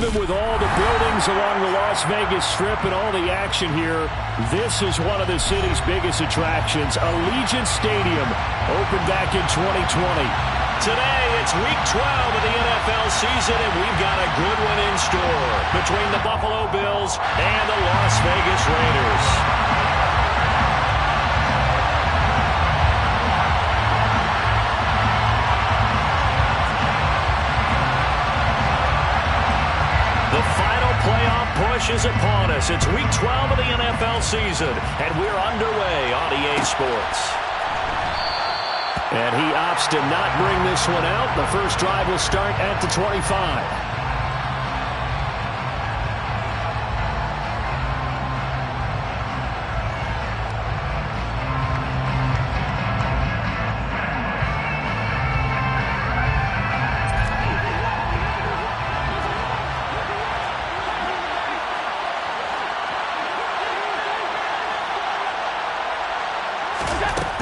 Even with all the buildings along the Las Vegas Strip and all the action here, this is one of the city's biggest attractions. Allegiant Stadium opened back in 2020. Today, it's Week 12 of the NFL season, and we've got a good one in store between the Buffalo Bills and the Las Vegas Raiders. The final playoff push is upon us. It's Week 12 of the NFL season, and we're underway on EA Sports. And he opts to not bring this one out. The first drive will start at the 25.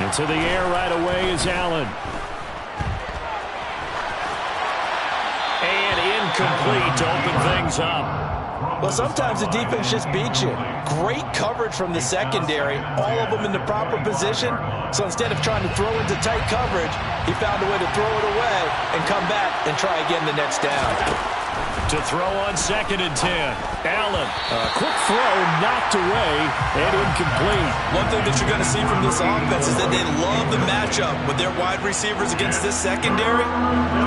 Into the air right away is Allen. And incomplete to open things up. Well, sometimes the defense just beats you. Great coverage from the secondary, all of them in the proper position. So instead of trying to throw into tight coverage, he found a way to throw it away and come back and try again the next down. To throw on 2nd and 10. Allen. A quick throw knocked away and incomplete. One thing that you're going to see from this offense is that they love the matchup with their wide receivers against this secondary.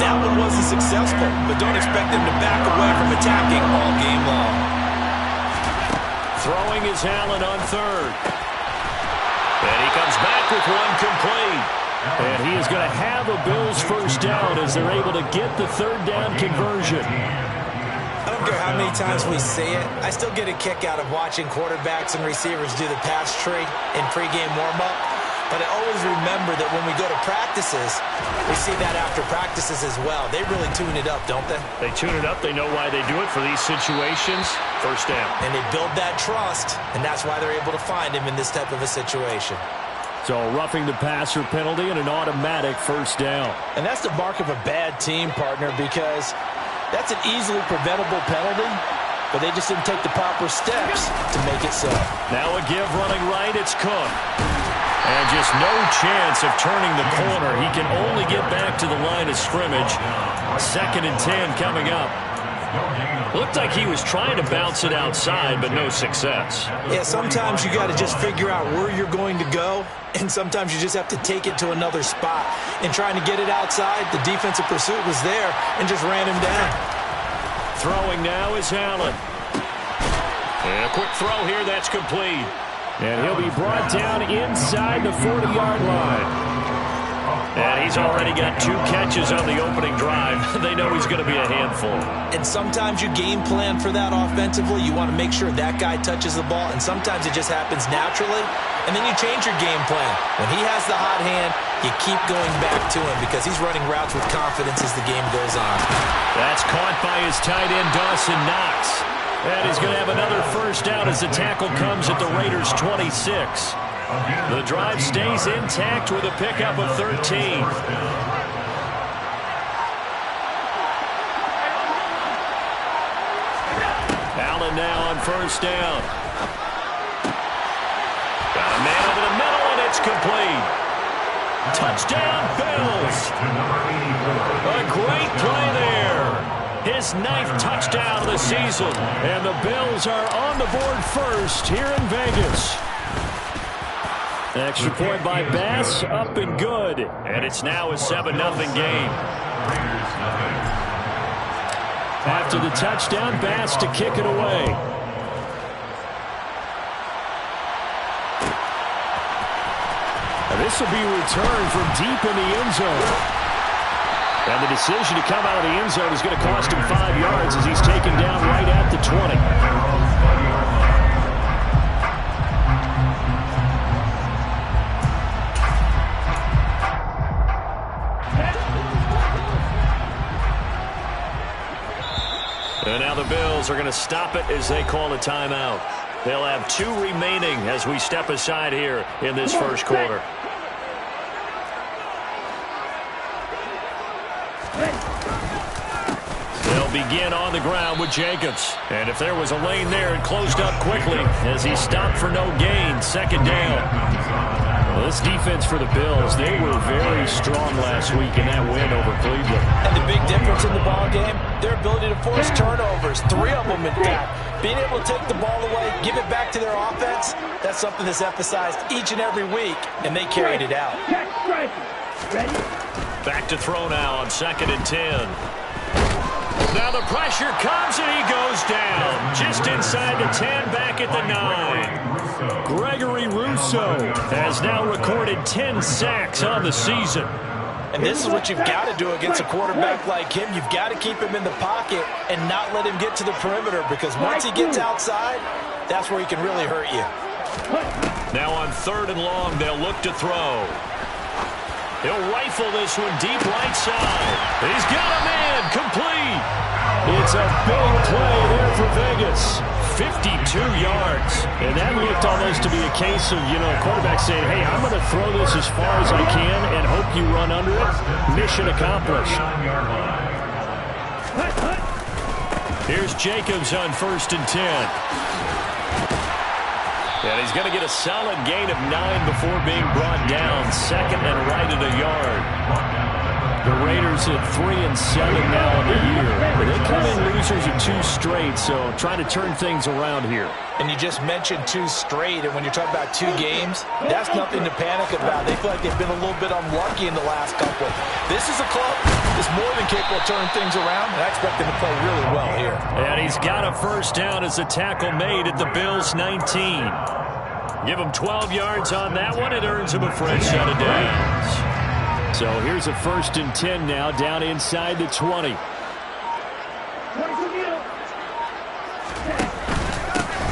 That one wasn't successful, but don't expect them to back away from attacking all game long. Throwing is Allen on 3rd. And he comes back with one complete. And he is going to have a Bills first down as they're able to get the 3rd down conversion. I don't care how many times we see it. I still get a kick out of watching quarterbacks and receivers do the pass tree in pregame warm-up. But I always remember that when we go to practices, we see that after practices as well. They really tune it up, don't they? They tune it up. They know why they do it for these situations. First down. And they build that trust, and that's why they're able to find him in this type of a situation. So roughing the passer penalty and an automatic first down. And that's the mark of a bad team, partner, because that's an easily preventable penalty, but they just didn't take the proper steps to make it so. Now a give running right, it's Cook. And just no chance of turning the corner. He can only get back to the line of scrimmage. 2nd and 10 coming up. Looked like he was trying to bounce it outside, but no success. Yeah, sometimes you got to just figure out where you're going to go, and sometimes you just have to take it to another spot. And trying to get it outside, the defensive pursuit was there and just ran him down. Throwing now is Allen. And a quick throw here, that's complete. And he'll be brought down inside the 40-yard line. And he's already got 2 catches on the opening drive. They know he's going to be a handful. And sometimes you game plan for that offensively. You want to make sure that guy touches the ball, and sometimes it just happens naturally. And then you change your game plan. When he has the hot hand, you keep going back to him because he's running routes with confidence as the game goes on. That's caught by his tight end, Dawson Knox. And he's going to have another first down as the tackle comes at the Raiders' 26. The drive stays intact with a pickup of 13. Allen now on first down. Got a man over the middle, and it's complete. Touchdown, Bills. A great play there. His 9th touchdown of the season. And the Bills are on the board first here in Vegas. Extra point by Bass, up and good. And it's now a 7-0 game. After the touchdown, Bass to kick it away. And this will be returned from deep in the end zone. And the decision to come out of the end zone is going to cost him 5 yards as he's taken down right at the 20. And now the Bills are going to stop it as they call a timeout. They'll have 2 remaining as we step aside here in this first quarter. They'll begin on the ground with Jacobs. And if there was a lane there, it closed up quickly as he stopped for no gain. Second down. Well, this defense for the Bills, they were very strong last week in that win over Cleveland. And the big difference in the ball game, their ability to force turnovers, 3 of them in fact. Being able to take the ball away, give it back to their offense, that's something that's emphasized each and every week, and they carried it out. Back to throw now on 2nd and 10. Now the pressure comes and he goes down. Just inside the 10, back at the 9. Gregory Rousseau has now recorded 10 sacks on the season. And this is what you've got to do against a quarterback like him. You've got to keep him in the pocket and not let him get to the perimeter, because once he gets outside, that's where he can really hurt you. Now on 3rd and long, they'll look to throw. He'll rifle this one deep right side. He's got a man complete. It's a big play there for Vegas. 52 yards. And that looked almost to be a case of, a quarterback saying, hey, I'm going to throw this as far as I can and hope you run under it. Mission accomplished. Here's Jacobs on 1st and 10. And he's going to get a solid gain of 9 before being brought down. 2nd and right at a yard. The Raiders at 3-7 now in the year. They come in losers of 2 straight, so trying to turn things around here. And you just mentioned 2 straight, and when you're talking about 2 games, that's nothing to panic about. They feel like they've been a little bit unlucky in the last couple. This is a club that's more than capable of turning things around, and I expect them to play really well here. And he's got a first down as a tackle made at the Bills' 19. Give him 12 yards on that one. It earns him a fresh set of downs. So here's a 1st and 10 now, down inside the 20.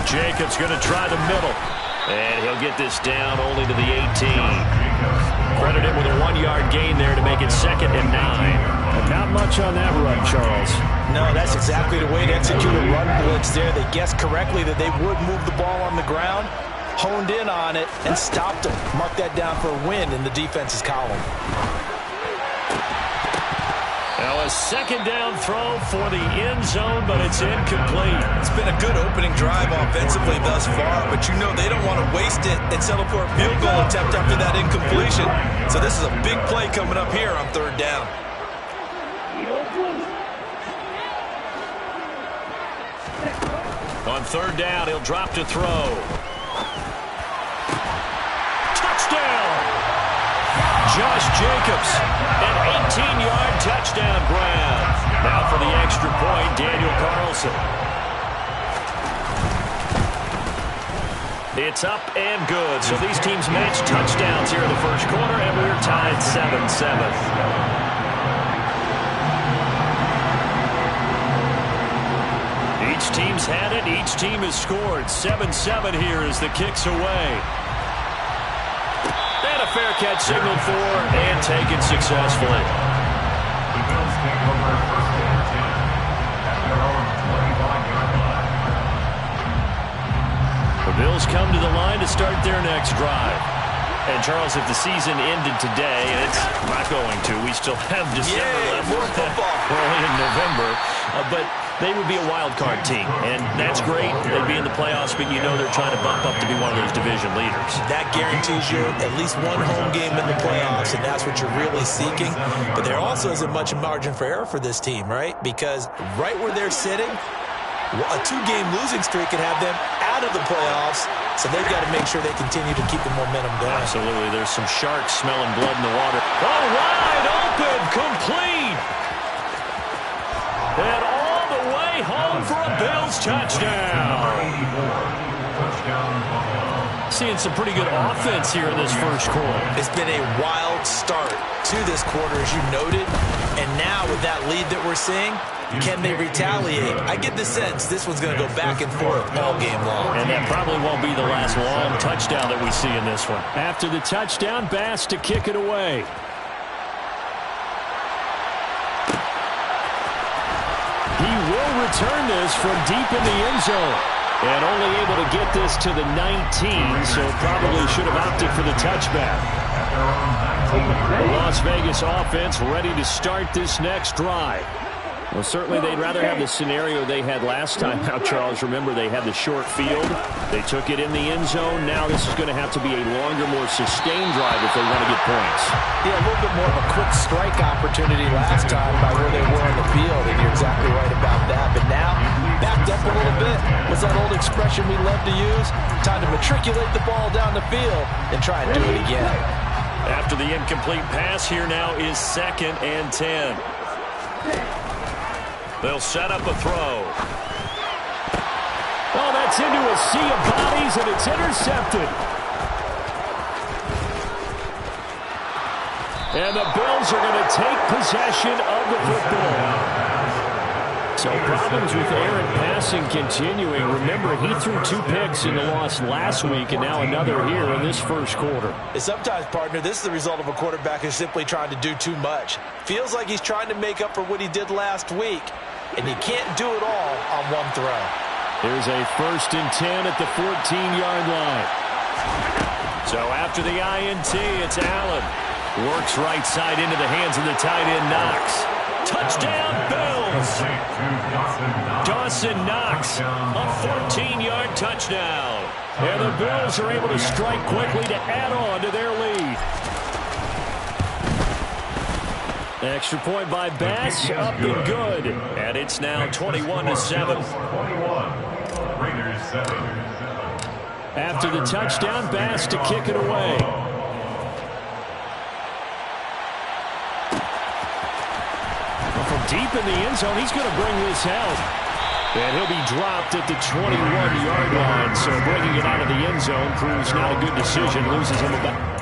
Jacobs going to try the middle. And he'll get this down only to the 18. Credit him with a 1-yard gain there to make it 2nd and 9. Not much on that run, Charles. No, that's exactly the way to execute a run blitz there. They guessed correctly that they would move the ball on the ground, honed in on it, and stopped them. Mark that down for a win in the defense's column. Now a 2nd down throw for the end zone, but it's incomplete. It's been a good opening drive offensively thus far, but they don't want to waste it and settle for a field goal attempt after that incompletion. So this is a big play coming up here on 3rd down. On 3rd down, he'll drop to throw. Touchdown! Josh Jacobs, an 18-yard touchdown grab. Now for the extra point, Daniel Carlson. It's up and good. So these teams match touchdowns here in the first quarter, and we're tied 7-7. Each team's had it. Each team has scored. 7-7 here as the kick's away. And a fair catch signaled for and taken successfully. The Bills come to the line to start their next drive. And, Charles, if the season ended today, and it's not going to, we still have December left. More football. We're only in November. But they would be a wild card team, and that's great. They'd be in the playoffs, but they're trying to bump up to be one of those division leaders. That guarantees you at least one home game in the playoffs, and that's what you're really seeking. But there also isn't much margin for error for this team, right? Because right where they're sitting, a 2-game losing streak can have them out of the playoffs, so they've got to make sure they continue to keep the momentum going. Absolutely. There's some sharks smelling blood in the water. Oh, wide open, complete. And all the way home for a Bills touchdown. Seeing some pretty good offense here in this first quarter. It's been a wild start to this quarter, as you noted. And now with that lead that we're seeing, can they retaliate? I get the sense this one's going to go back and forth all game long. And that probably won't be the last long touchdown that we see in this one. After the touchdown, Bass to kick it away. He will return this from deep in the end zone. And only able to get this to the 19, so probably should have opted for the touchback. The Las Vegas offense ready to start this next drive. Well, certainly they'd rather have the scenario they had last time out, Charles. Remember, they had the short field. They took it in the end zone. Now this is going to have to be a longer, more sustained drive if they want to get points. Yeah, a little bit more of a quick strike opportunity last time by where they were on the field, and you're exactly right about that. But now, backed up a little bit. What's that old expression we love to use? Time to matriculate the ball down the field and try and do it again. After the incomplete pass, here now is 2nd and 10. They'll set up a throw. Oh, that's into a sea of bodies, and it's intercepted. And the Bills are going to take possession of the football. So problems with errant passing continuing. Remember, he threw 2 picks in the loss last week, and now another here in this first quarter. And sometimes, partner, this is the result of a quarterback who's simply trying to do too much. Feels like he's trying to make up for what he did last week, and you can't do it all on one throw. Here's a 1st and 10 at the 14-yard line. So after the INT, it's Allen. Works right side into the hands of the tight end, Knox. Touchdown, Bills! Dawson Knox, a 14-yard touchdown. And the Bills are able to strike quickly to add on to their lead. Extra point by Bass, up and good. And it's now 21-7. After the touchdown, Bass to kick it away. From deep in the end zone, he's going to bring this out. And he'll be dropped at the 21-yard line. So bringing it out of the end zone proves not a good decision. Loses him about.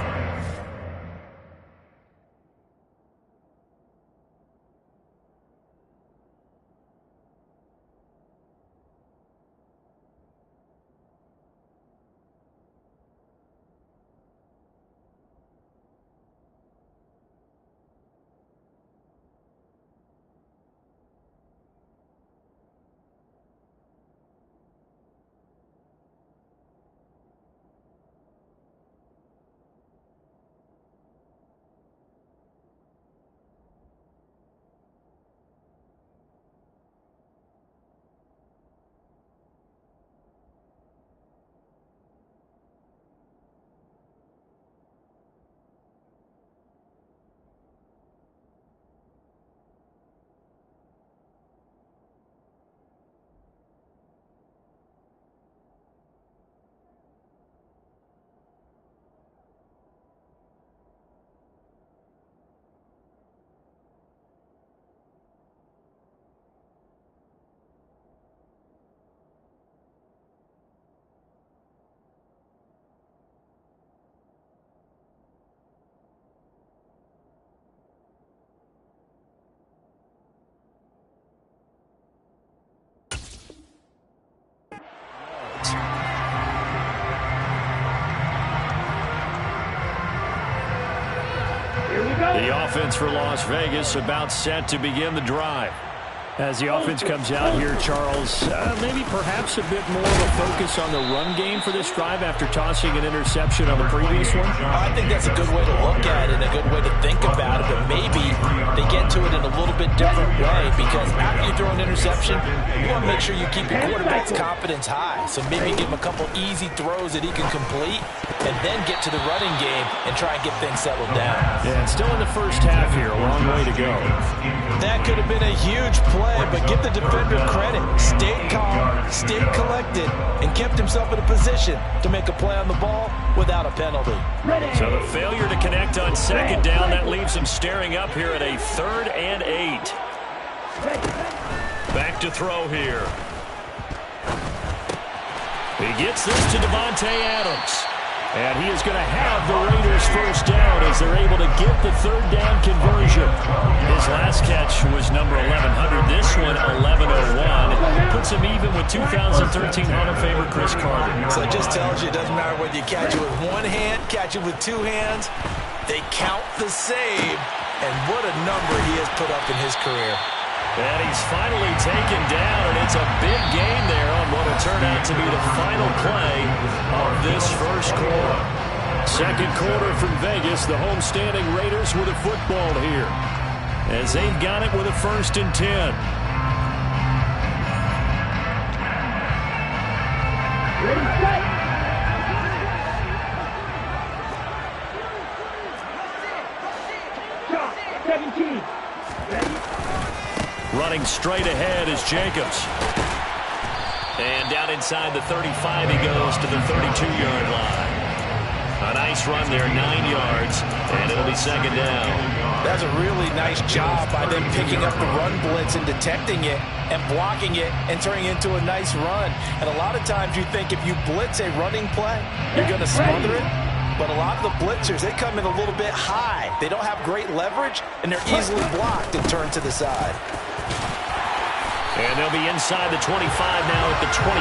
The offense for Las Vegas about set to begin the drive. As the offense comes out here, Charles, maybe perhaps a bit more of a focus on the run game for this drive after tossing an interception on the previous one? I think that's a good way to look at it and a good way to think about it, but maybe they get to it in a little bit different way because after you throw an interception, you want to make sure you keep your quarterback's confidence high. So maybe give him a couple easy throws that he can complete and then get to the running game and try and get things settled down. Yeah, it's still in the first half here. A long way to go. That could have been a huge play, but give the defender credit. Stayed calm, stayed collected, and kept himself in a position to make a play on the ball without a penalty. So the failure to connect on 2nd down, that leaves him staring up here at a 3rd and 8. Back to throw here. He gets this to Devontae Adams. And he is going to have the Raiders first down as they're able to get the 3rd down conversion. His last catch was number 1100. This one, 1101. Puts him even with 2013 Hall of Famer Chris Carter. So it just tells you it doesn't matter whether you catch it with one hand, catch it with 2 hands. They count the save. And what a number he has put up in his career. And he's finally taken down, and it's a big gain there on what will turn out to be the final play of this first quarter. Second quarter from Vegas, the homestanding Raiders with a football here. As they've got it with a 1st and 10. Running straight ahead is Jacobs. And down inside the 35 he goes to the 32-yard line. A nice run there, 9 yards, and it'll be second down. That's a really nice job by them picking up the run blitz and detecting it and blocking it and turning it into a nice run. And a lot of times you think if you blitz a running play, you're going to smother it. But a lot of the blitzers, they come in a little bit high. They don't have great leverage, and they're easily blocked and turned to the side. And they'll be inside the 25 now at the 24.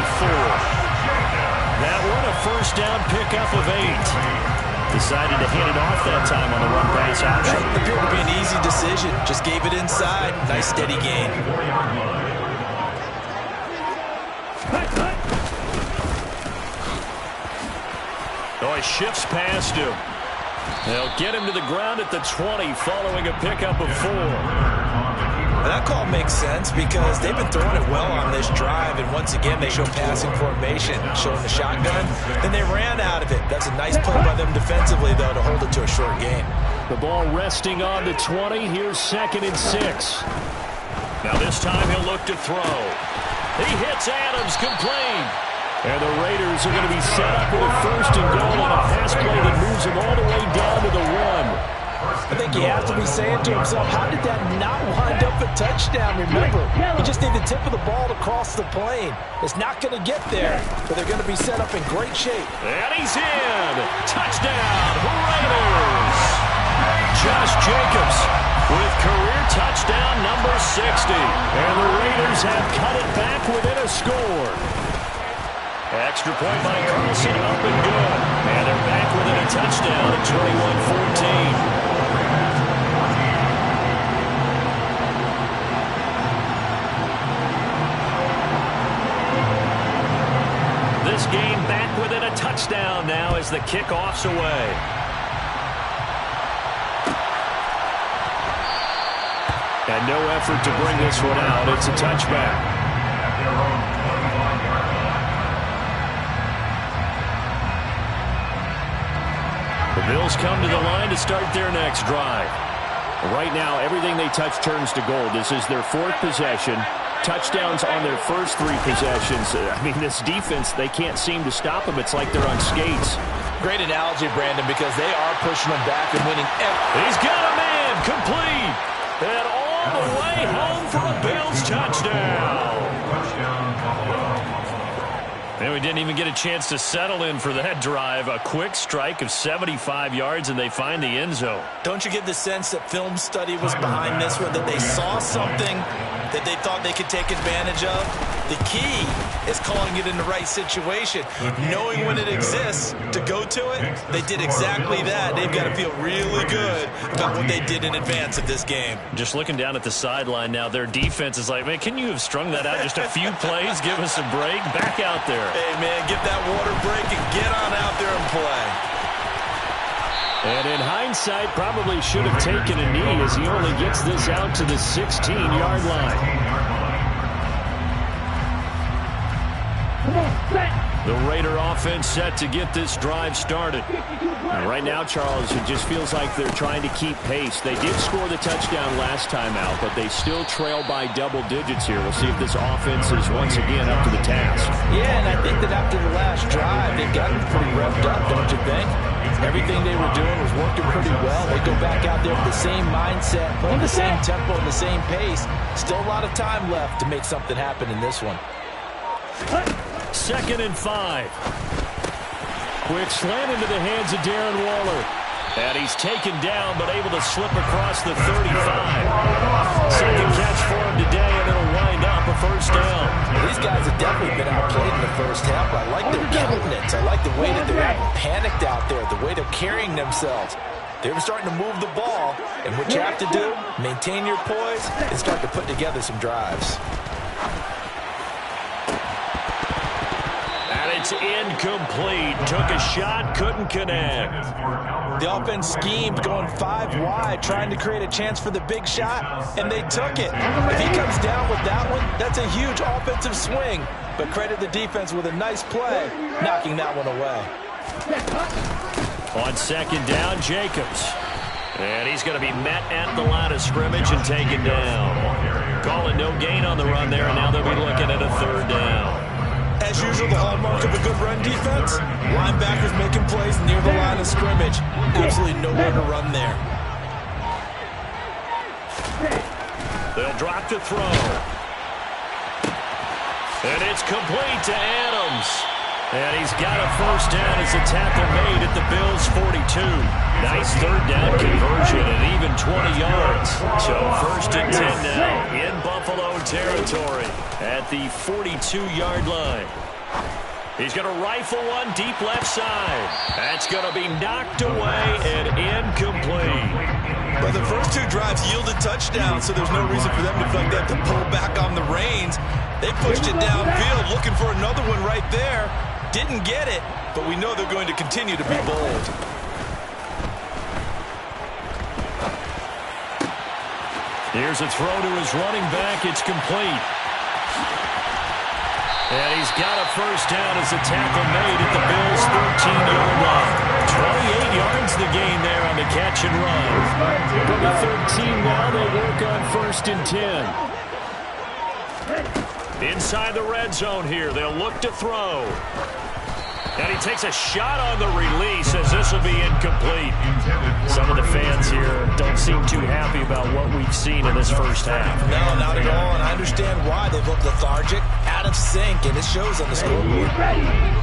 That one a first down pickup of 8. Decided to hand it off that time on the run-pass option. It appeared to be an easy decision. Just gave it inside. Nice steady gain. Oh, he shifts past him. They'll get him to the ground at the 20 following a pickup of 4. That call makes sense because they've been throwing it well on this drive, and once again they show passing formation, showing the shotgun. Then they ran out of it. That's a nice play by them defensively, though, to hold it to a short gain. The ball resting on the 20. Here's 2nd and 6. Now this time he'll look to throw. He hits Adams, complete. And the Raiders are going to be set up with a 1st and goal on a pass play that moves them all the way down to the 1. I think he has to be saying to himself, how did that not wind up a touchdown? Remember, you just need the tip of the ball to cross the plane. It's not going to get there, but they're going to be set up in great shape. And he's in. Touchdown, Raiders. Josh Jacobs with career touchdown number 60. And the Raiders have cut it back within a score. Extra point by Carlson, up and good. And they're back within a touchdown at 21-14. This game back within a touchdown now as the kickoff's away. And no effort to bring this one out. It's a touchback. The Bills come to the line to start their next drive. Right now, everything they touch turns to gold. This is their 4th possession. Touchdowns on their first 3 possessions. I mean, this defense, they can't seem to stop them. It's like they're on skates. Great analogy, Brandon, because they are pushing them back and winning. He's got a man, complete. And all the way home for a Bills touchdown. And we didn't even get a chance to settle in for that drive. A quick strike of 75 yards, and they find the end zone. Don't you get the sense that film study was behind this one, that they saw something that they thought they could take advantage of? The key is calling it in the right situation. Knowing when it exists to go to it, they did exactly that. They've got to feel really good about what they did in advance of this game. Just looking down at the sideline now, their defense is like, man, can you have strung that out just a few plays? Give us a break. Back out there. Hey, man, get that water break and get on out there and play. And in hindsight, probably should have taken a knee as he only gets this out to the 16-yard line. The Raider offense set to get this drive started. And right now, Charles, it just feels like they're trying to keep pace. They did score the touchdown last time out, but they still trail by double digits here. We'll see if this offense is once again up to the task. Yeah, and I think that after the last drive, they've gotten pretty revved up, don't you think? Everything they were doing was working pretty well. They go back out there with the same mindset, playing the same tempo and the same pace. Still a lot of time left to make something happen in this one. 2nd and 5. Quick slant into the hands of Darren Waller. And he's taken down, but able to slip across the 35. Second catch for him today, and it'll wind up a first down. These guys have definitely been outplayed in the first half. I like their countenance. I like the way that they're acting panicked out there, the way they're carrying themselves. They're starting to move the ball, and what you have to do, maintain your poise and start to put together some drives. It's incomplete. Took a shot, couldn't connect. The offense schemed, going 5 wide, trying to create a chance for the big shot, and they took it. If he comes down with that one, that's a huge offensive swing. But credit the defense with a nice play, knocking that one away. On 2nd down, Jacobs. And he's going to be met at the line of scrimmage and taken down. Calling no gain on the run there, and now they'll be looking at a 3rd down. As usual, the hallmark of a good run defense, linebackers making plays near the line of scrimmage. Absolutely nowhere to run there. They'll drop to throw. And it's complete to Adams. And he's got a 1st down as the tackle made at the Bills' 42. Nice 3rd down conversion and even 20 yards. So 1st and 10 now in Buffalo territory at the 42-yard line. He's going to rifle one deep left side. That's going to be knocked away and incomplete. But the first 2 drives yielded touchdowns, so there's no reason for them to feel like they have to pull back on the reins. They pushed it downfield, looking for another one right there. Didn't get it, but we know they're going to continue to be bold. Here's a throw to his running back. It's complete. And he's got a 1st down as the tackle made at the Bills' 13-yard line. 28 yards the gain there on the catch and run. From the 13 now, they work on 1st and 10. Inside the red zone here, they'll look to throw. And he takes a shot on the release as this will be incomplete. Some of the fans here don't seem too happy about what we've seen in this first half. No, not at all, and I understand why. They've looked lethargic, out of sync, and it shows on the scoreboard.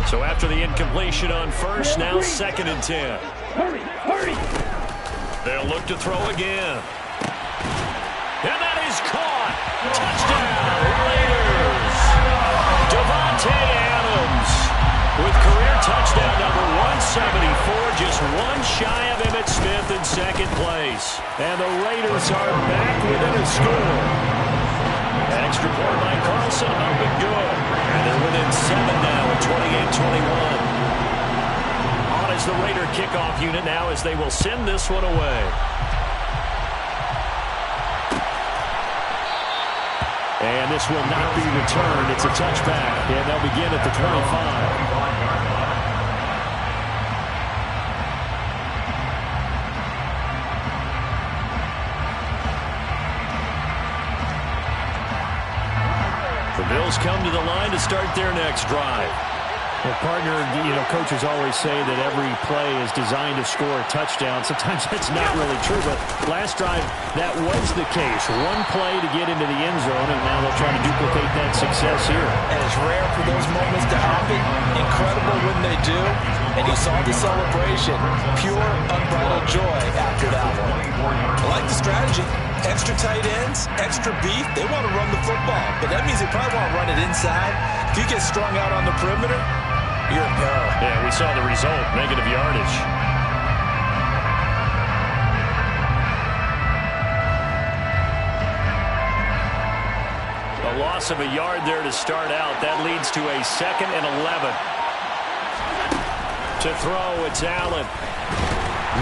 So after the incompletion on 1st, now 2nd and 10. They'll look to throw again. And that is caught. Touchdown, Raiders. Devontae Adams with career touchdown number 174, just one shy of Emmitt Smith in 2nd place. And the Raiders are back within a score. An extra point by Carlson, up and good. And they're within 7 now at 28-21. On is the Raider kickoff unit now as they will send this one away. And this will not be returned. It's a touchback, and they'll begin at the 25. The Bills come to the line to start their next drive. Well, partner, coaches always say that every play is designed to score a touchdown. Sometimes that's not really true, but last drive, that was the case. One play to get into the end zone, and now they'll try to duplicate that success here. And it's rare for those moments to happen. Incredible when they do. And you saw the celebration. Pure, unbridled joy after that one. I like the strategy. Extra tight ends, extra beef. They want to run the football, but that means they probably want to run it inside. If you get strung out on the perimeter, you're in peril. Yeah, we saw the result, negative yardage. A loss of a yard there to start out. That leads to a 2nd and 11. To throw, it's Allen.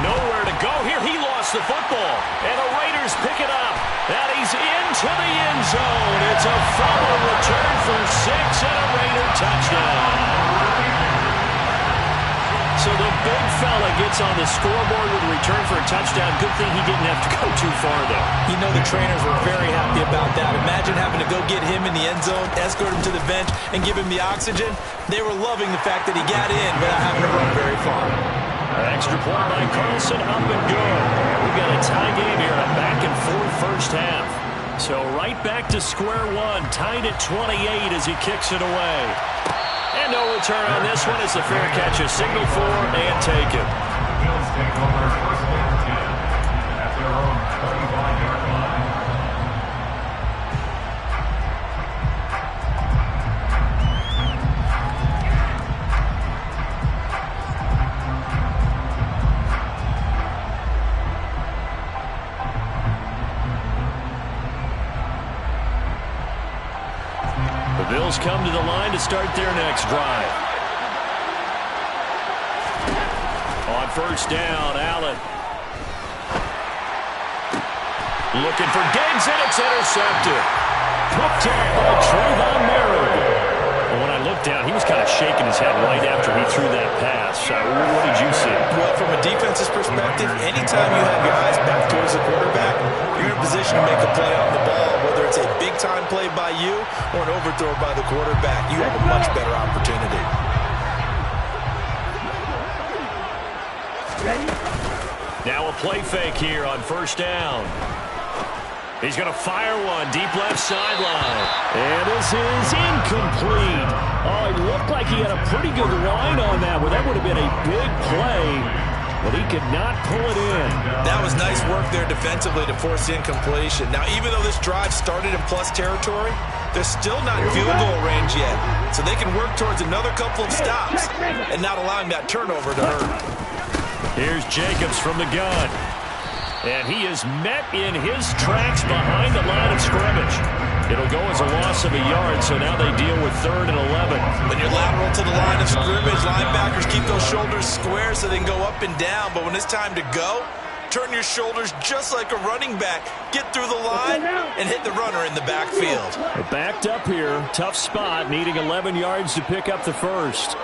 Nowhere to go here. He lost the football. And the Raiders pick it up. And he's into the end zone. It's a fumble return for 6 and a Raider touchdown. So the big fella gets on the scoreboard with a return for a touchdown. Good thing he didn't have to go too far, though. You know the trainers were very happy about that. Imagine having to go get him in the end zone, escort him to the bench, and give him the oxygen. They were loving the fact that he got in without having to run very far. An extra point by Carlson, up and good. We've got a tie game here, a back-and-forth first half. So right back to square one, tied at 28 as he kicks it away. And no return on this one as the fair catch is signaled for and taken. Bills take over 1st and 10 at their own 35-yard line. The Bills come to the line to start their next drive. On 1st down, Allen. Looking for Diggs, and it's intercepted. Picked up by Trayvon Merritt. When I looked down, he was kind of shaking his head right after he threw that pass. What did you see? Well, from a defense's perspective, anytime you have your eyes back towards the quarterback, you're in a position to make a play on the ball, whether it's a big-time play by you or an overthrow by the quarterback. You have a much better opportunity. Now a play fake here on first down. He's going to fire one deep left sideline. And this is incomplete. Oh, it looked like he had a pretty good line on that one. That would have been a big play, but he could not pull it in. That was nice work there defensively to force incompletion. Now, even though this drive started in plus territory, they're still not in field goal range yet. So they can work towards another couple of stops and not allowing that turnover to hurt. Here's Jacobs from the gun. And he is met in his tracks behind the line of scrimmage. It'll go as a loss of a yard, so now they deal with 3rd and 11. When you're lateral to the line of scrimmage, linebackers keep those shoulders square so they can go up and down. But when it's time to go, turn your shoulders just like a running back. Get through the line and hit the runner in the backfield. They're backed up here. Tough spot, needing 11 yards to pick up the first.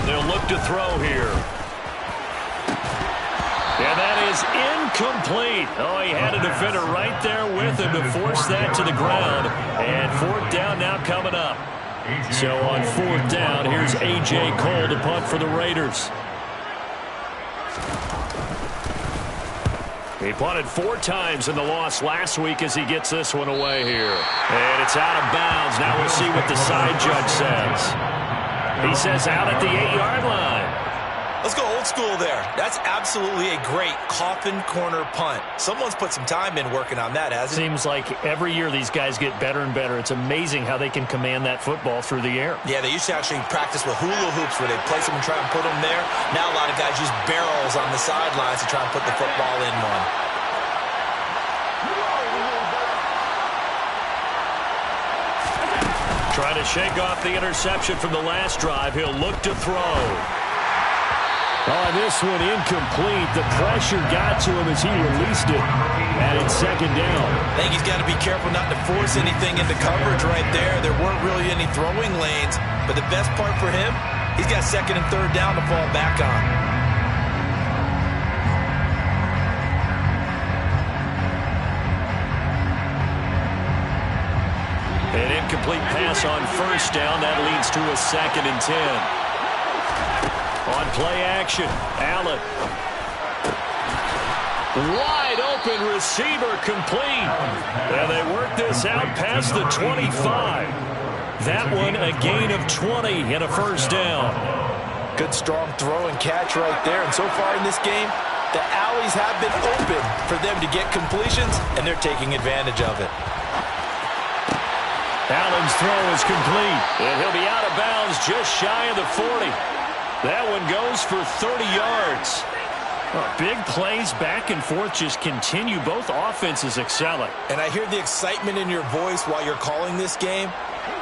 They'll look to throw here. And that is incomplete. Oh, he had a defender right there with him to force that to the ground. And 4th down now coming up. So on 4th down, here's A.J. Cole to punt for the Raiders. He punted 4 times in the loss last week as he gets this one away here. And it's out of bounds. Now we'll see what the side judge says. He says out at the 8-yard line. Let's go old school there. That's absolutely a great coffin corner punt. Someone's put some time in working on that, hasn't it? Seems like every year these guys get better and better. It's amazing how they can command that football through the air. Yeah, they used to actually practice with hula hoops where they place them and try and put them there. Now a lot of guys use barrels on the sidelines to try and put the football in one. Trying to shake off the interception from the last drive. He'll look to throw. Oh, this one incomplete. The pressure got to him as he released it. And it's 2nd down. I think he's got to be careful not to force anything into coverage right there. There weren't really any throwing lanes. But the best part for him, he's got 2nd and 3rd down to fall back on. An incomplete pass on 1st down. That leads to a 2nd and 10. On play action, Allen. Wide open receiver complete. And they work this out past the 25. That one a gain of 20 and a 1st down. Good strong throw and catch right there. And so far in this game, the alleys have been open for them to get completions, and they're taking advantage of it. Allen's throw is complete. And he'll be out of bounds just shy of the 40. That one goes for 30 yards. Big plays back and forth just continue. Both offenses excelling. And I hear the excitement in your voice while you're calling this game.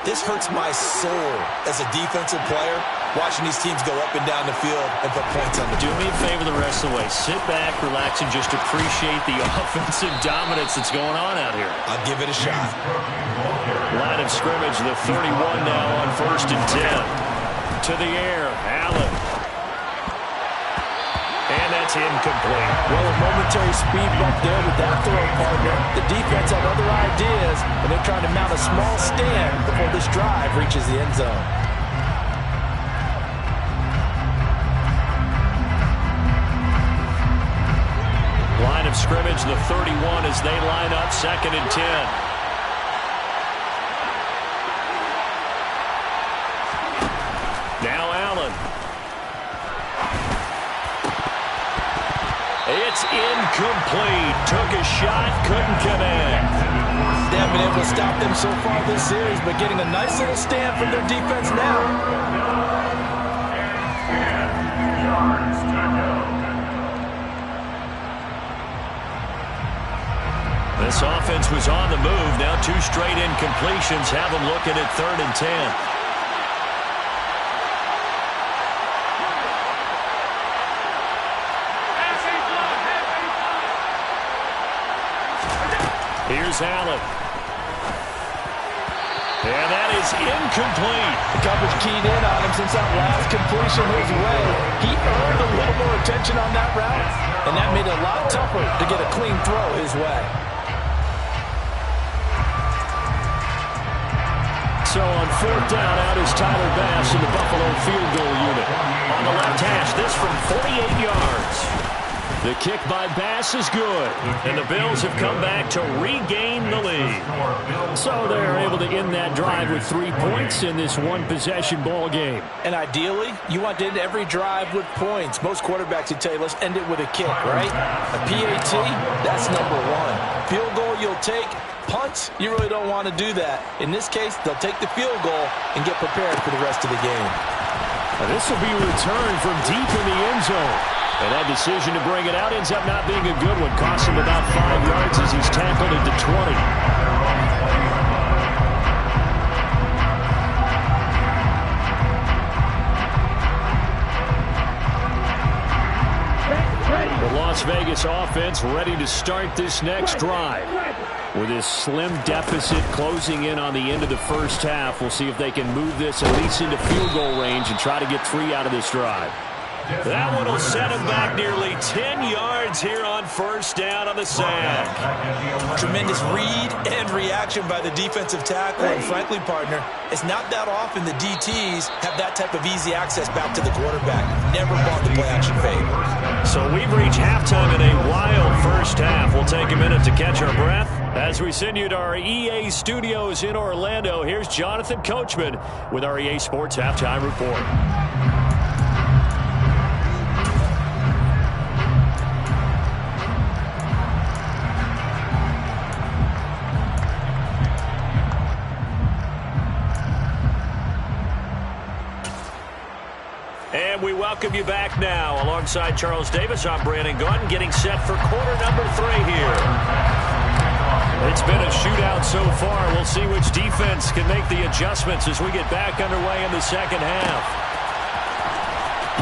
This hurts my soul as a defensive player, watching these teams go up and down the field and put points on the board. Do me a favor the rest of the way. Sit back, relax, and just appreciate the offensive dominance that's going on out here. I'll give it a shot. Line of scrimmage, the 31 now on 1st and 10. To the air, Allen. And that's incomplete. Well, a momentary speed bump there with that throw partner. The defense had other ideas, and they're trying to mount a small stand before this drive reaches the end zone. Line of scrimmage, the 31 as they line up 2nd and 10. Now Allen. It's incomplete. Took a shot, couldn't connect. They haven't been able to stop them so far this series, but getting a nice little stand from their defense now. This offense was on the move. Now 2 straight incompletions have them looking at 3rd and 10. Here's Allen. And that is incomplete. The coverage keyed in on him since that last completion his way. He earned a little more attention on that route, and that made it a lot tougher to get a clean throw his way. So on 4th down, out is Tyler Bass in the Buffalo field goal unit. On the left hash, this from 48 yards. The kick by Bass is good, and the Bills have come back to regain the lead. So they're able to end that drive with 3 points in this one-possession ball game. And ideally, you want to end every drive with points. Most quarterbacks would tell you, let's end it with a kick, right? A PAT, that's number one. Field goal you'll take. Punts, you really don't want to do that. In this case, they'll take the field goal and get prepared for the rest of the game. This will be returned from deep in the end zone. And that decision to bring it out ends up not being a good one. Costs him about 5 yards as he's tackled into 20. The Las Vegas offense ready to start this next drive. With this slim deficit closing in on the end of the first half, we'll see if they can move this at least into field goal range and try to get 3 out of this drive. That one will set him back nearly 10 yards here on 1st down on the sack. Tremendous read and reaction by the defensive tackle. And frankly, partner, it's not that often the DTs have that type of easy access back to the quarterback. Never bought the play-action fade. So we've reached halftime in a wild first half. We'll take a minute to catch our breath. As we send you to our EA studios in Orlando, here's Jonathan Coachman with our EA Sports Halftime Report. And we welcome you back now. Alongside Charles Davis, I'm Brandon Gaudin, getting set for quarter number 3 here. It's been a shootout so far. We'll see which defense can make the adjustments as we get back underway in the second half.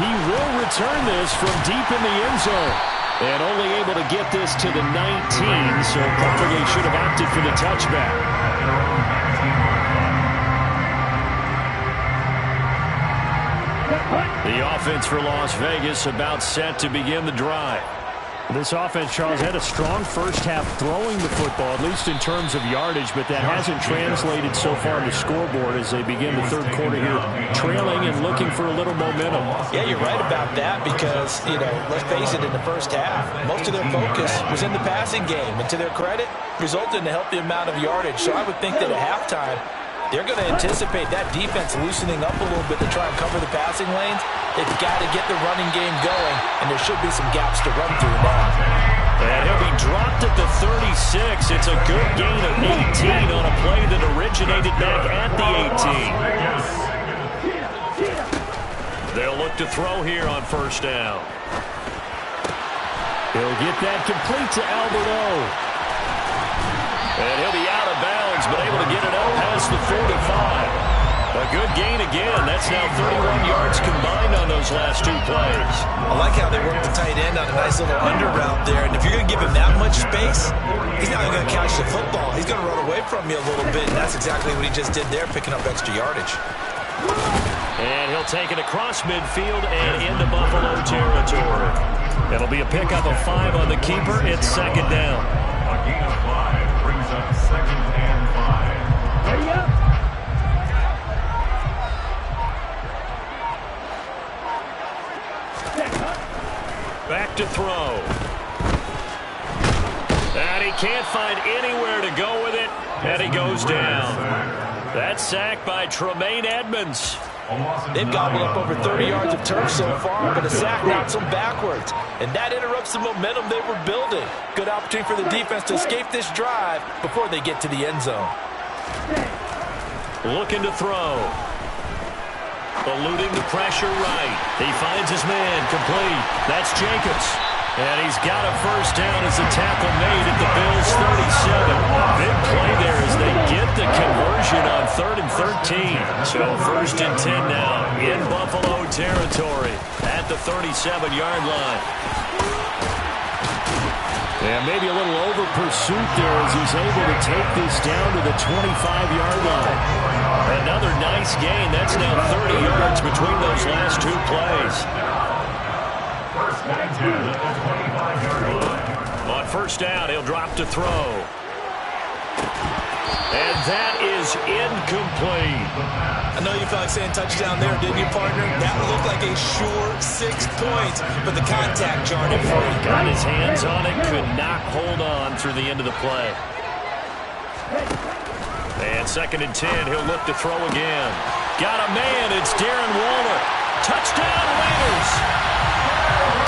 He will return this from deep in the end zone. And only able to get this to the 19, so probably should have opted for the touchback. The offense for Las Vegas about set to begin the drive. This offense, Charles, had a strong first half throwing the football, at least in terms of yardage, but that hasn't translated so far on the scoreboard as they begin the third quarter here, trailing and looking for a little momentum. Yeah, you're right about that because, let's face it, in the first half, most of their focus was in the passing game, and to their credit, resulted in a healthy amount of yardage. So I would think that at halftime, they're going to anticipate that defense loosening up a little bit to try and cover the passing lanes. They've got to get the running game going, and there should be some gaps to run through now. And he'll be dropped at the 36. It's a good gain of 18 on a play that originated back at the 18. They'll look to throw here on 1st down. He'll get that complete to Alberto. And he'll be out of bounds, but able to get it out past the 45. A good gain again. That's now 31 yards combined on those last 2 plays. I like how they work the tight end on a nice little under route there. And if you're going to give him that much space, he's not going to catch the football. He's going to run away from you a little bit, and that's exactly what he just did there, picking up extra yardage. And he'll take it across midfield and into Buffalo territory. It'll be a pickup of 5 on the keeper. It's 2nd down. A gain of 5 brings up 2nd and 5. Hurry up. Back to throw. And he can't find anywhere to go with it, and he goes down. That's sacked by Tremaine Edmonds. They've gobbled up over 30 yards of turf so far, but a sack knocks them backwards. And that interrupts the momentum they were building. Good opportunity for the defense to escape this drive before they get to the end zone. Looking to throw. Eluding the pressure right. He finds his man complete. That's Jacobs. And he's got a 1st down as the tackle made at the Bills' 37. Big play there as they get the conversion on 3rd and 13. So 1st and 10 now in Buffalo territory at the 37-yard line. And maybe a little over pursuit there as he's able to take this down to the 25-yard line. Another nice gain. That's now 30 yards between those last two plays. First and 10 at the 25-yard line. On first down, he'll drop to throw. And that is incomplete. I know you felt like saying touchdown there, didn't you, partner? That looked like a sure 6 points, but the contact jarred it free. Got his hands on it, could not hold on through the end of the play. And second and 10, he'll look to throw again. Got a man, it's Darren Waller. Touchdown, Raiders!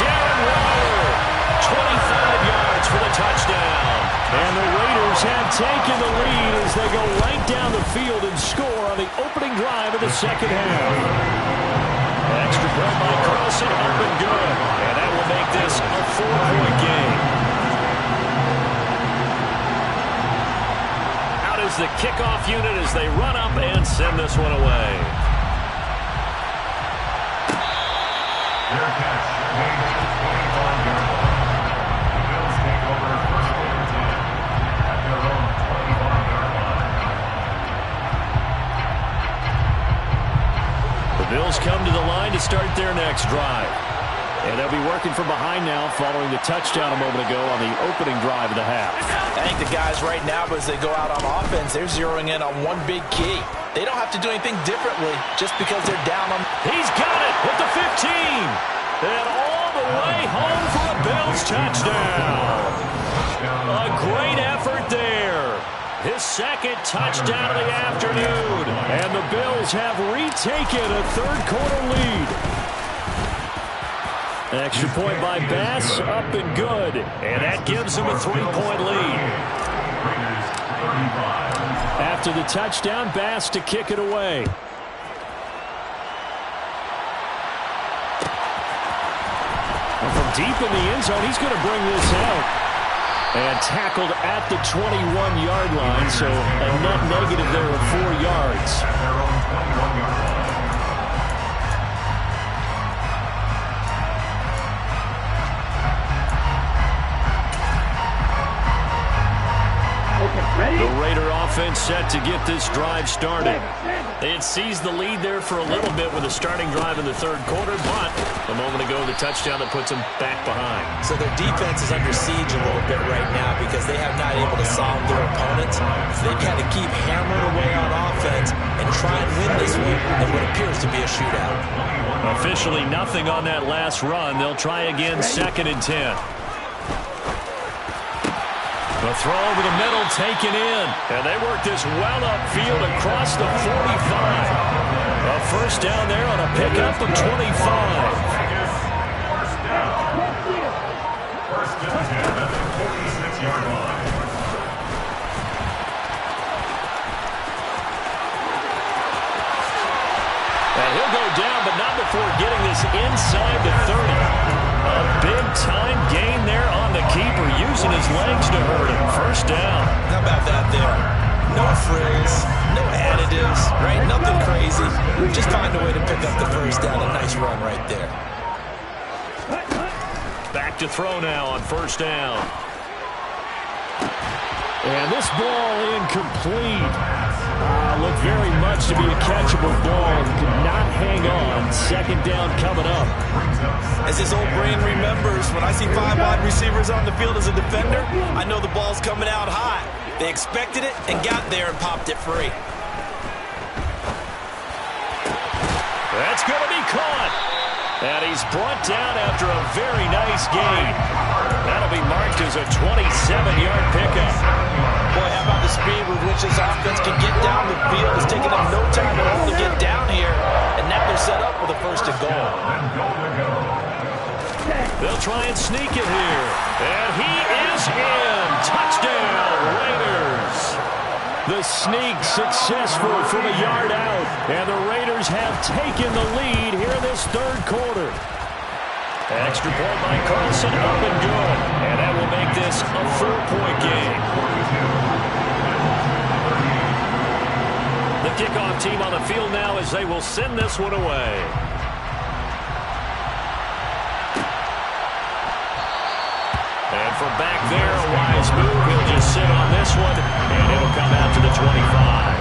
Darren Waller, 25 yards for the touchdown. And the Raiders have taken the lead as they go right down the field and score on the opening drive of the second half. Extra point by Carlson, up and good. And that will make this a 4-point game. Out is the kickoff unit as they run up and send this one away. Their catch made at the 25-yard line. The Bills take over first and 10 at their own 25-yard line. The Bills come to the line to start their next drive. And they'll be working from behind now following the touchdown a moment ago on the opening drive of the half. I think the guys right now, as they go out on offense, they're zeroing in on one big key. They don't have to do anything differently just because they're down on. He's got it with the 15. And all the way home for a Bills touchdown. A great effort there. His second touchdown of the afternoon. And the Bills have retaken a third-quarter lead. Extra point by Bass, up and good. And that gives him a 3-point lead. Raiders 35. After the touchdown, Bass to kick it away. And from deep in the end zone, he's going to bring this out. And tackled at the 21-yard line, so a net negative there of 4 yards. At their own 21-yard line. The Raider offense set to get this drive started. They had seized the lead there for a little bit with a starting drive in the third quarter, but a moment ago the touchdown that puts them back behind. So their defense is under siege a little bit right now because they have not able to solve their opponents. So they've had to keep hammering away on offense and try and win this one in what appears to be a shootout. Officially nothing on that last run. They'll try again, second and 10. The throw over the middle taken in. And they work this well upfield across the 45. A first down there on a pickup of 25. First and 10 at the 46-yard line. And he'll go down, but not before getting this inside the 30. A big-time gain there on the keeper, using his legs to hurt him. First down. How about that there? No frills, no additives, right? Nothing crazy. Just find a way to pick up the first down. A nice run right there. Back to throw now on first down. And this ball incomplete. Looked very much to be a catchable ball. Could not hang on. Second down coming up. As his old brain remembers, when I see 5 wide receivers on the field as a defender, I know the ball's coming out high. They expected it and got there and popped it free. That's going to be caught. And he's brought down after a very nice gain. That'll be marked as a 27-yard pickup. Boy, how about the speed with which this offense can get down the field? It's taken them no time at all to get down here. And now they're set up with a first and goal. They'll try and sneak it here. And he is in. Touchdown, Raiders. The sneak successful from a yard out. And the Raiders have taken the lead here in this third quarter. Extra point by Carlson, up and good. And that will make this a 4-point game. The kickoff team on the field now as they will send this one away. And And from back there, a wise move. He'll just sit on this one, and it'll come out to the 25.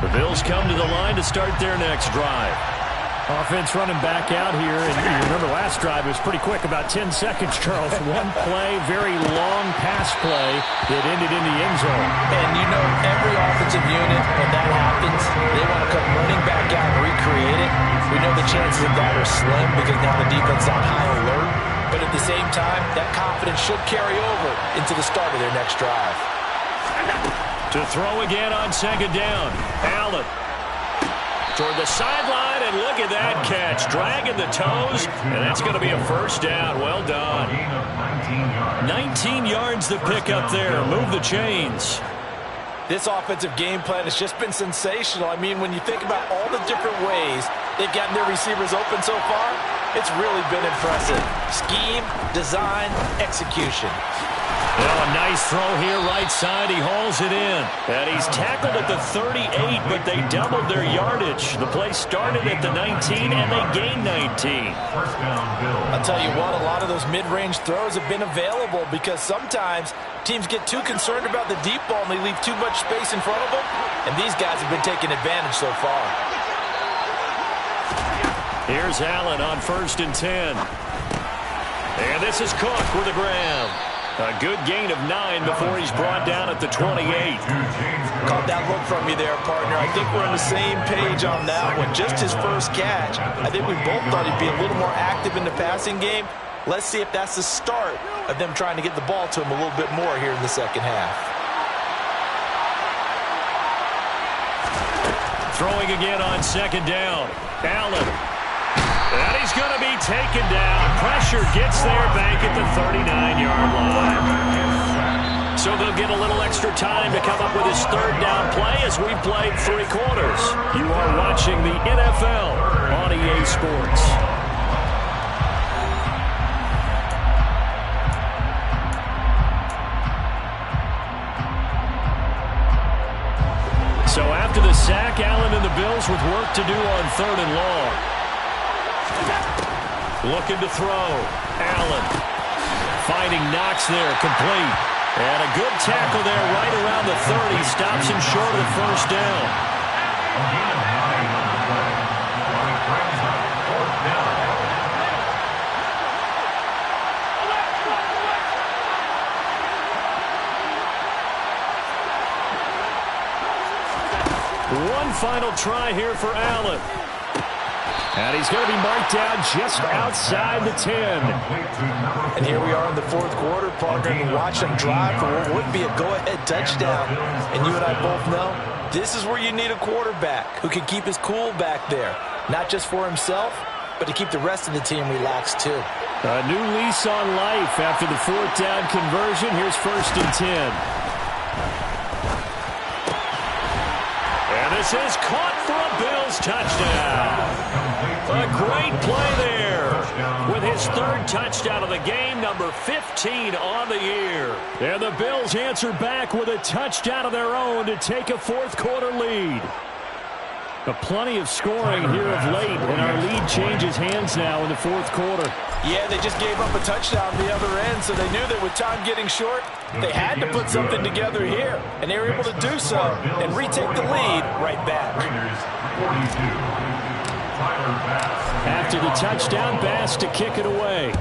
The Bills come to the line to start their next drive. Offense running back out here, and you remember last drive was pretty quick, about 10 seconds, Charles. One play, very long pass play that ended in the end zone. And you know, every offensive unit, when that happens, they want to come running back out and recreate it. We know the chances of that are slim because now the defense is on high alert. But at the same time, that confidence should carry over into the start of their next drive. To throw again on second down. Allen toward the sideline, and look at that catch. Dragging the toes, and that's going to be a first down. Well done. 19 yards to pick up there. Move the chains. This offensive game plan has just been sensational. I mean, when you think about all the different ways they've gotten their receivers open so far, it's really been impressive. Scheme, design, execution. Well, a nice throw here right side. He hauls it in. And he's tackled at the 38, but they doubled their yardage. The play started at the 19, and they gained 19. I'll tell you what, a lot of those mid-range throws have been available because sometimes teams get too concerned about the deep ball and they leave too much space in front of them. And these guys have been taking advantage so far. Here's Allen on 1st and 10. And this is Cook with a grab. A good gain of 9 before he's brought down at the 28. Caught that look from you there, partner. I think we're on the same page on that one. Just his first catch. I think we both thought he'd be a little more active in the passing game. Let's see if that's the start of them trying to get the ball to him a little bit more here in the second half. Throwing again on second down. Allen. And he's going to be taken down. Pressure gets there back at the 39-yard line. So they'll get a little extra time to come up with his third down play as we've played 3 quarters. You are watching the NFL on EA Sports. So after the sack, Allen and the Bills with work to do on 3rd and long. Looking to throw. Allen finding Knox there, complete. And a good tackle there right around the 30. Stops him short of the first down. One final try here for Allen. And he's going to be marked down just outside the 10. And here we are in the 4th quarter, partner, and watch them drive for what would be a go-ahead touchdown. And you and I both know this is where you need a quarterback who can keep his cool back there. Not just for himself, but to keep the rest of the team relaxed too. A new lease on life after the 4th down conversion. Here's 1st and 10. And this is caught for a Bills touchdown. A great play there with his 3rd touchdown of the game, number 15 on the year. And the Bills answer back with a touchdown of their own to take a 4th quarter lead. But plenty of scoring here of late, and our lead changes hands now in the 4th quarter. Yeah, they just gave up a touchdown on the other end, so they knew that with time getting short, they had to put something together here. And they were able to do so and retake the lead right back. After the touchdown, Bass to kick it away.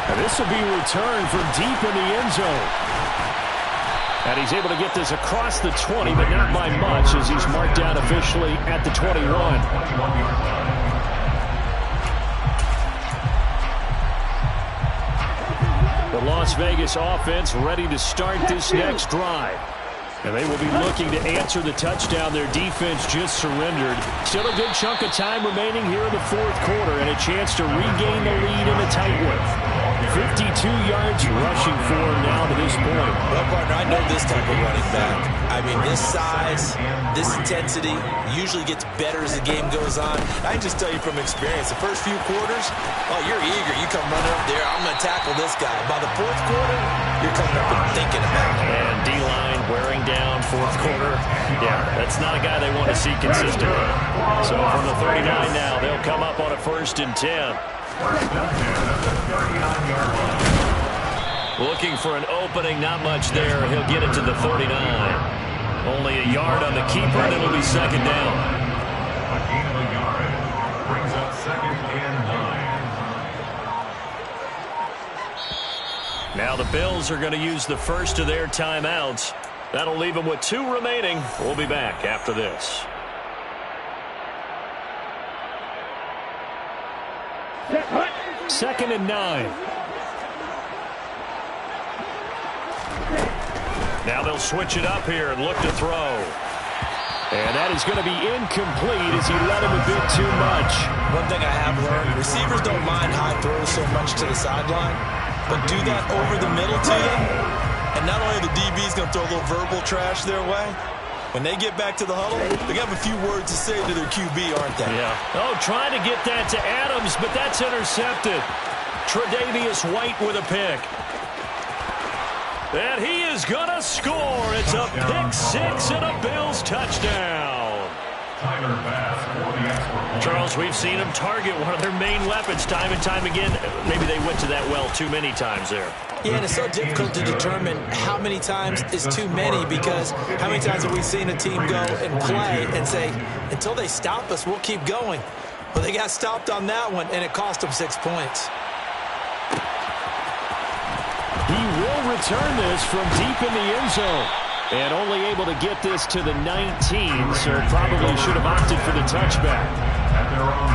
And this will be returned from deep in the end zone. And he's able to get this across the 20, but not by much as he's marked down officially at the 21. The Las Vegas offense ready to start this next drive. And they will be looking to answer the touchdown their defense just surrendered. Still a good chunk of time remaining here in the 4th quarter and a chance to regain the lead in a tight one. 52 yards rushing for him now to this point. Well, partner, I know this type of running back. I mean, this size, this intensity usually gets better as the game goes on. I can just tell you from experience, the first few quarters, oh, you're eager. You come running up there, I'm going to tackle this guy. By the fourth quarter, you're coming up and thinking about it. And D-line wearing down fourth quarter. Yeah, that's not a guy they want to see consistently. So from the 39 now, they'll come up on a 1st and 10. Looking for an opening, not much there. He'll get it to the 39. Only a yard on the keeper, and it'll be 2nd down. A gain of a yard brings up 2nd and 9. Now the Bills are going to use the first of their timeouts. That'll leave them with 2 remaining. We'll be back after this. Second and 9. Now they'll switch it up here and look to throw. And that is going to be incomplete as he let him a bit too much. One thing I have learned, receivers don't mind high throws so much to the sideline, but do that over the middle to them, and not only the DB's going to throw a little verbal trash their way, when they get back to the huddle, they have a few words to say to their QB, aren't they? Yeah. Oh, trying to get that to Adams, but that's intercepted. Tre'Davious White with a pick. And he is going to score. It's a pick-6 and a Bills touchdown. Tyler Bass for the expert. Charles, we've seen him target one of their main weapons time and time again. Maybe they went to that well too many times there. Yeah, and it's so difficult to determine how many times is too many, because how many times have we seen a team go and play and say, until they stop us, we'll keep going. Well, they got stopped on that one, and it cost them 6 points. He will return this from deep in the end zone. And only able to get this to the 19, so probably should have opted for the touchback. At their own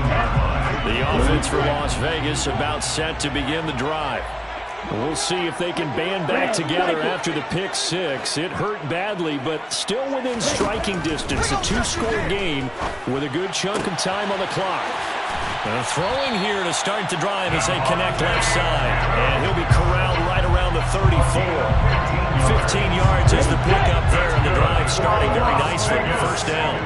19-yard line. The offense for Las Vegas about set to begin the drive. We'll see if they can band back together after the pick-6. It hurt badly, but still within striking distance. A 2-score game with a good chunk of time on the clock. Throwing here to start the drive as they connect left side. And he'll be corralled right around the 34. 15 yards is the pickup there, and the drive starting very nicely. 1st down.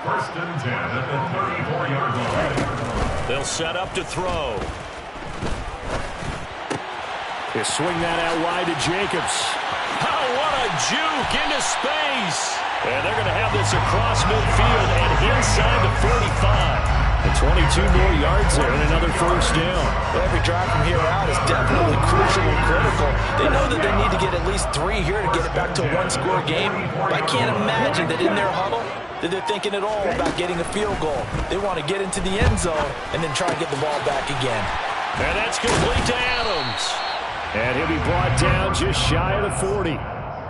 1st and 10 at the 34-yard line. They'll set up to throw. They swing that out wide to Jacobs. Oh, what a juke into space. And they're going to have this across midfield and inside the 45. And 22 more yards there and another 1st down. Well, every drive from here out is definitely crucial and critical. They know that they need to get at least 3 here to get it back to a 1-score game. But I can't imagine that in their huddle that they're thinking at all about getting a field goal. They want to get into the end zone and then try and get the ball back again. And that's complete to Adams. And he'll be brought down just shy of the 40.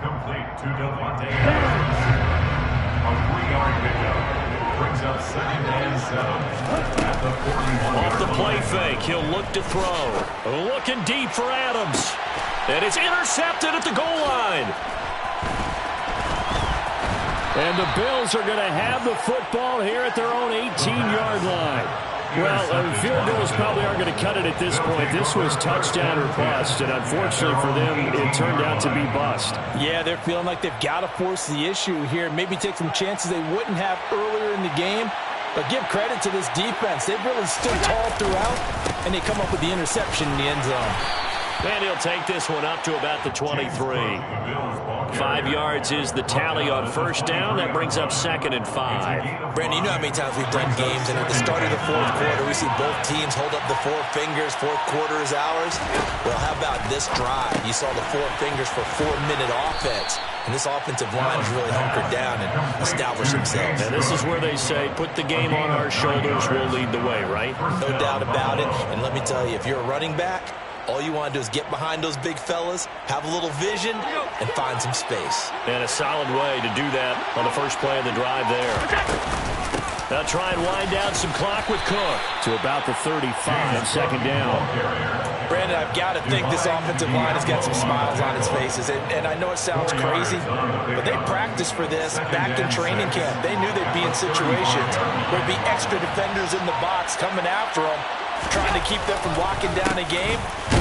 Complete to Devontae Adams. A 3-yard pickup. Brings up 2nd and 7 at the 41. Off the play fake, he'll look to throw. Looking deep for Adams. And it's intercepted at the goal line. And the Bills are going to have the football here at their own 18-yard line. Well, field goals probably aren't going to cut it at this point. This was touchdown or bust, and unfortunately for them, it turned out to be bust. Yeah, they're feeling like they've got to force the issue here, maybe take some chances they wouldn't have earlier in the game. But give credit to this defense. They've really stood tall throughout, and they come up with the interception in the end zone. And he'll take this one up to about the 23. 5 yards is the tally on 1st down. That brings up 2nd and 5. Brandon, you know how many times we've done games, and at the start of the 4th quarter, we see both teams hold up the 4 fingers. 4th quarter is ours. Well, how about this drive? You saw the 4 fingers for 4-minute offense. And this offensive line has really hunkered down and established themselves. And this is where they say, put the game on our shoulders, we'll lead the way, right? No doubt about it. And let me tell you, if you're a running back, all you want to do is get behind those big fellas, have a little vision, and find some space. And a solid way to do that on the first play of the drive there. They'll try and wind down some clock with Cook. To about the 35, 2nd down. Brandon, I've got to think this offensive line has got some smiles on its faces. And I know it sounds crazy, but they practiced for this back in training camp. They knew they'd be in situations where there'd be extra defenders in the box coming after them. trying to keep them from locking down a game.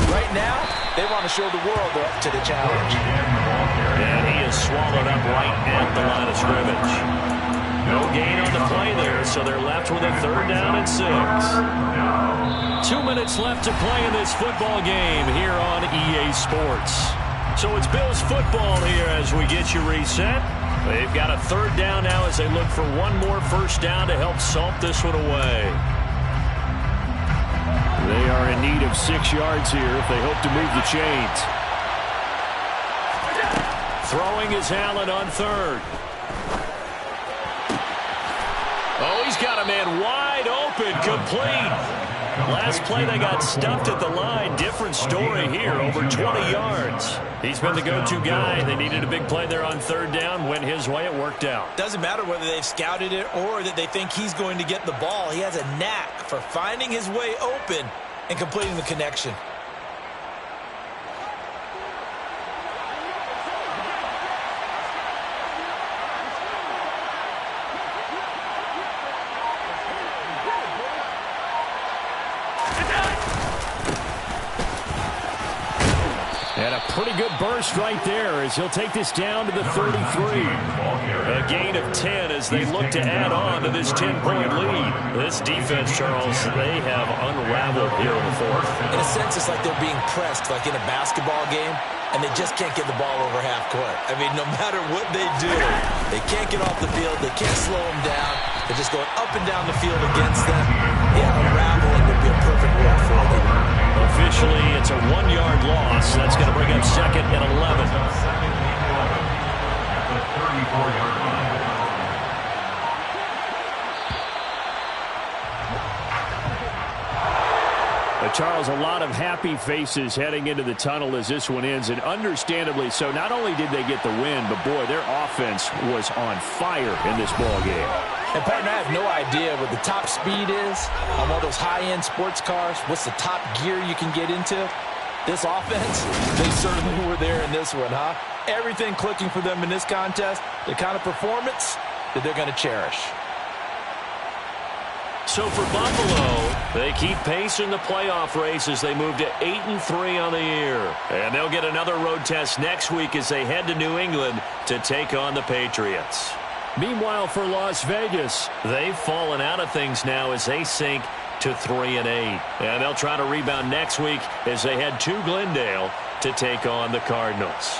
Right now, they want to show the world they're up to the challenge. And he is swallowed up right at the line of scrimmage. No gain on the play there, so they're left with a 3rd down and 6. 2 minutes left to play in this football game here on EA Sports. So it's Bills football here as we get you reset. They've got a 3rd down now as they look for one more first down to help salt this one away. They are in need of 6 yards here if they hope to move the chains. Throwing is Allen on 3rd. Oh, he's got a man wide open, complete. Last play, they got stuffed at the line. Different story here, over 20 yards. He's been the go-to guy. They needed a big play there on 3rd down. Went his way. It worked out. Doesn't matter whether they've scouted it or that they think he's going to get the ball. He has a knack for finding his way open and completing the connection. And a pretty good burst right there as he'll take this down to the 33. A gain of 10 as they look to add on to this 10-point lead. This defense, Charles, they have unraveled here in the 4th. In a sense, it's like they're being pressed like in a basketball game, and they just can't get the ball over half court. I mean, no matter what they do, they can't get off the field. They can't slow them down. They're just going up and down the field against them. Yeah, unraveling would be a perfect word for them. Officially, it's a 1-yard loss. That's going to bring up 2nd and 11. At the 34-yard line. Charles, a lot of happy faces heading into the tunnel as this one ends, and understandably so. Not only did they get the win, but boy, their offense was on fire in this ball game. And partner, I have no idea what the top speed is on one of those high-end sports cars. What's the top gear you can get into? This offense, they certainly were there in this one, huh? Everything clicking for them in this contest, the kind of performance that they're going to cherish. So for Buffalo, they keep pace in the playoff race as they move to 8-3 on the year. And they'll get another road test next week as they head to New England to take on the Patriots. Meanwhile, for Las Vegas, they've fallen out of things now as they sink to 3-8. And they'll try to rebound next week as they head to Glendale to take on the Cardinals.